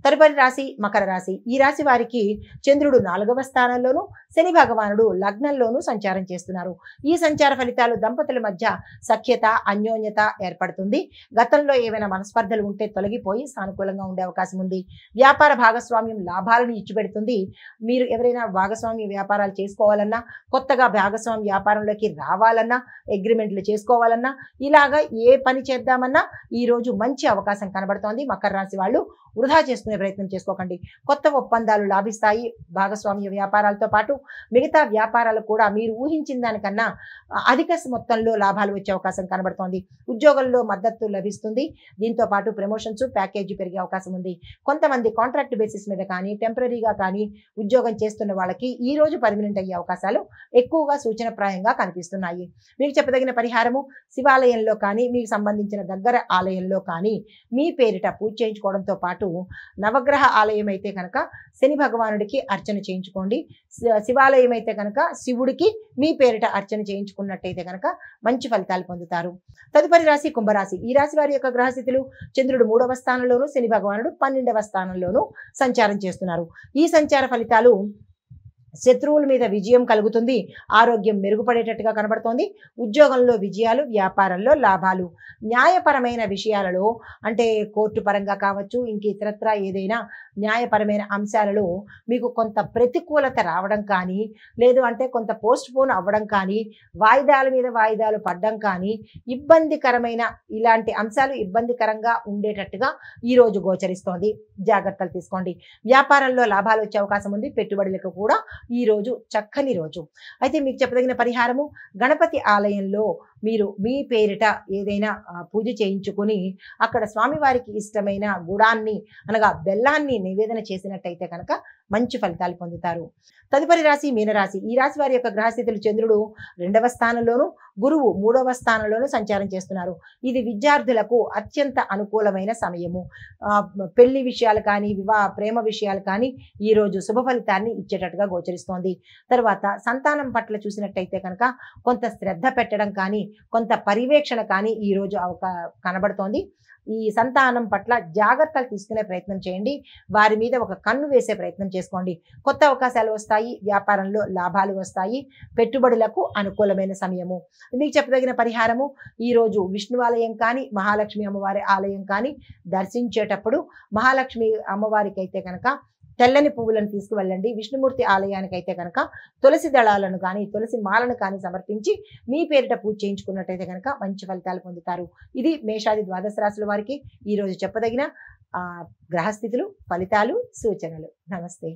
తదుపరి రాశి మకర రాశి. ఈ రాశి వారికి చంద్రుడు 4వ స్థానంలోను, శని భగవానుడు లగ్నంలోను సంచారం చేస్తున్నారు. ఈ సంచార ఫలితాలు దంపతుల మధ్య సఖ్యత, అన్యోన్యత ఏర్పడుతుంది. గతంలో ఏవైనా మనస్పర్ధలు ఉంటే తొలగిపోయి సానుకూలంగా ఉండే అవకాశం ఉంది. వ్యాపార భాగస్వామ్యం లాభాలను ఇచ్చిపెడుతుంది. మీరు ఎవరైనా భాగస్వామ్య వ్యాపారాలు చేసుకోవాలన్నా, కొత్తగా భాగస్వామ్య వ్యాపారంలోకి రావాలన్నా, అగ్రిమెంట్లు చేసుకోవాలన్నా, ఇలాగా ఏ పని చేద్దామన్నా ఈరోజు మంచి అవకాశం కనబడుతోంది. మకర రాశి వాళ్ళు వృధా చేసుకునే ప్రయత్నం చేసుకోకండి. కొత్త ఒప్పందాలు లాభిస్తాయి. భాగస్వామ్య వ్యాపారాలతో పాటు మిగతా వ్యాపారాలు కూడా మీరు ఊహించిన దానికన్నా అధిక మొత్తంలో లాభాలు వచ్చే అవకాశం కనబడుతోంది. ఉద్యోగంలో మద్దతు లభిస్తుంది. దీంతో పాటు ప్రమోషన్స్, ప్యాకేజీ పెరిగే అవకాశం ఉంది. కొంతమంది కాంట్రాక్ట్ బేసిస్ మీద కానీ, టెంపరీగా కానీ ఉద్యోగం చేస్తున్న వాళ్ళకి ఈ రోజు పర్మనెంట్ అయ్యే అవకాశాలు ఎక్కువగా సూచనప్రాయంగా కనిపిస్తున్నాయి. మీకు చెప్పదగిన పరిహారము, శివాలయంలో కానీ, మీకు సంబంధించిన దగ్గర ఆలయంలో కానీ మీ పేరిట పూజ చేయించుకోవడంతో పాటు నవగ్రహ ఆలయం అయితే కనుక శని భగవానుడికి అర్చన చేయించుకోండి. శివాలయం అయితే కనుక శివుడికి మీ పేరిట అర్చన చేయించుకున్నట్టయితే కనుక మంచి ఫలితాలు పొందుతారు. తదుపరి రాశి కుంభరాశి. ఈ రాశి వారి యొక్క గ్రహస్థితులు చంద్రుడు 3వ స్థానంలోను, శని భగవానుడు 12వ స్థానంలోను సంచారం చేస్తున్నారు. ఈ సంచార ఫలితాలు శత్రువుల మీద విజయం కలుగుతుంది. ఆరోగ్యం మెరుగుపడేటట్టుగా కనబడుతోంది. ఉద్యోగంలో విజయాలు, వ్యాపారంలో లాభాలు. న్యాయపరమైన విషయాలలో అంటే కోర్టు పరంగా కావచ్చు, ఇంక ఇతరత్రా ఏదైనా న్యాయపరమైన అంశాలలో మీకు కొంత ప్రతికూలత రావడం కానీ, లేదు అంటే కొంత పోస్ట్ పోన్ అవ్వడం కానీ, వాయిదాల మీద వాయిదాలు పడడం కానీ, ఇబ్బందికరమైన ఇలాంటి అంశాలు ఇబ్బందికరంగా ఉండేటట్టుగా ఈరోజు గోచరిస్తోంది. జాగ్రత్తలు తీసుకోండి. వ్యాపారంలో లాభాలు వచ్చే అవకాశం ఉంది. పెట్టుబడులకు కూడా ఈ రోజు చక్కని రోజు. అయితే మీకు చెప్పదగిన పరిహారము, గణపతి ఆలయంలో మీరు మీ పేరిట ఏదైనా పూజ చేయించుకుని అక్కడ స్వామివారికి ఇష్టమైన గుడాన్ని అనగా బెల్లాన్ని నివేదన చేసినట్టయితే కనుక మంచి ఫలితాలు పొందుతారు. తదుపరి రాశి మీనరాశి. ఈ రాశి వారి యొక్క గ్రహస్థితులు చంద్రుడు 2వ స్థానంలోను, గురువు 3వ స్థానంలోను సంచారం చేస్తున్నారు. ఇది విద్యార్థులకు అత్యంత అనుకూలమైన సమయము. పెళ్లి విషయాలు కానీ, ప్రేమ విషయాలు కానీ ఈరోజు శుభ ఫలితాన్ని ఇచ్చేటట్టుగా గోచరిస్తోంది. తర్వాత సంతానం పట్ల చూసినట్టయితే కనుక కొంత శ్రద్ధ పెట్టడం కానీ, కొంత పర్యవేక్షణ కానీ ఈరోజు కనబడుతోంది. ఈ సంతానం పట్ల జాగ్రత్తలు తీసుకునే ప్రయత్నం చేయండి. వారి మీద ఒక కన్ను వేసే ప్రయత్నం చేసుకోండి. కొత్త అవకాశాలు వస్తాయి. వ్యాపారంలో లాభాలు వస్తాయి. పెట్టుబడులకు అనుకూలమైన సమయము. మీకు చెప్పదగిన పరిహారము, ఈరోజు విష్ణు ఆలయం కానీ, మహాలక్ష్మి అమ్మవారి ఆలయం కానీ దర్శించేటప్పుడు మహాలక్ష్మి అమ్మవారికి అయితే కనుక తెల్లని పువ్వులను తీసుకువెళ్ళండి. విష్ణుమూర్తి ఆలయానికి అయితే కనుక తులసి దళాలను కానీ, తులసి మాలను కానీ సమర్పించి మీ పేరిట పూజ చేయించుకున్నట్టయితే కనుక మంచి ఫలితాలు పొందుతారు. ఇది మేషాది ద్వాదశ రాశుల వారికి ఈరోజు చెప్పదగిన గ్రహస్థితులు, ఫలితాలు, సూచనలు. నమస్తే.